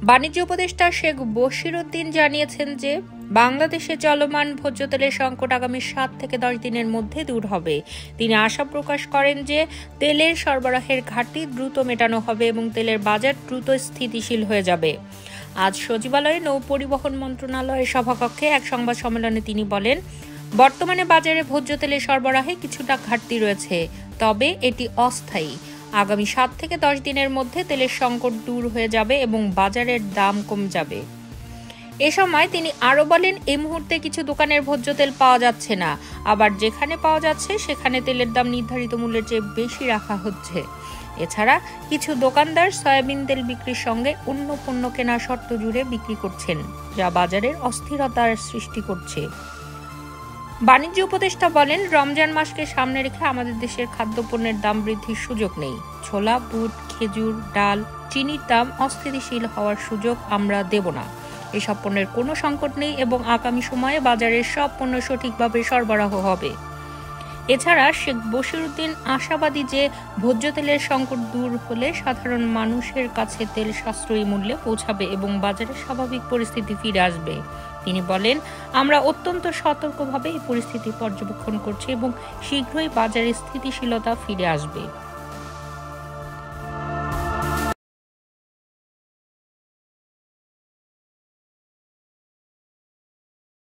বাণিজ্য উপদেষ্টা শেখ বশিরউদ্দিন জানিয়েছেন যে বাংলাদেশে চলমান ভোজ্য তেলের সংকট আগামী 7 থেকে 10 দিনের মধ্যে দূর হবে। তিনি আশা প্রকাশ করেন যে তেলের সরবরাহের ঘাটতি দ্রুত মেটানো হবে এবং তেলের বাজার দ্রুত স্থিতিশীল হয়ে যাবে। আজ সচিবালয়ে নৌ পরিবহন মন্ত্রণালয়ের সভাকক্ষে এক সংবাদ সম্মেলনে তিনি বলেন, বর্তমানে বাজারে ভোজ্য তেলের সরবরাহে কিছুটা ঘাটতি রয়েছে, তবে এটি অস্থায়ী। আগামী 7 থেকে 10 দিনের মধ্যে তেলের সংকট দূর হয়ে যাবে এবং বাজারের দাম কমে যাবে। এ সময় তিনি আরও বলেন, এই মুহূর্তে কিছু দোকানের ভোজ্য তেল পাওয়া যাচ্ছে না, আবার যেখানে পাওয়া যাচ্ছে সেখানে তেলের দাম নির্ধারিত মূল্যের চেয়ে বেশি রাখা হচ্ছে। এছাড়া কিছু দোকানদার সয়াবিন তেল বিক্রির সঙ্গে অন্য পণ্য কেনার শর্ত জুড়ে বিক্রি করছেন, যা বাজারের অস্থিরতার সৃষ্টি করছে। বাণিজ্য উপদেষ্টা বলেন, রমজান মাসকে সামনে রেখে আমাদের দেশের খাদ্যপণ্যের দাম বৃদ্ধির সুযোগ নেই। ছোলা, বুট, খেজুর, ডাল, চিনির দাম অস্থিতিশীল হওয়ার সুযোগ আমরা দেব না। এসব পণ্যের কোনো সংকট নেই এবং আগামী সময়ে বাজারের সব পণ্য সঠিকভাবে সরবরাহ হবে। এছাড়া শেখ বশিরউদ্দিন আশাবাদী যে ভোজ্য তেলের সংকট দূর হলে সাধারণ মানুষের কাছে তেল সাশ্রয়ী মূল্যে পৌঁছাবে এবং বাজারে স্বাভাবিক পরিস্থিতি ফিরে আসবে। তিনি বলেন, আমরা অত্যন্ত সতর্কভাবে এই পরিস্থিতি পর্যবেক্ষণ করছি এবং শীঘ্রই বাজারে স্থিতিশীলতা ফিরে আসবে।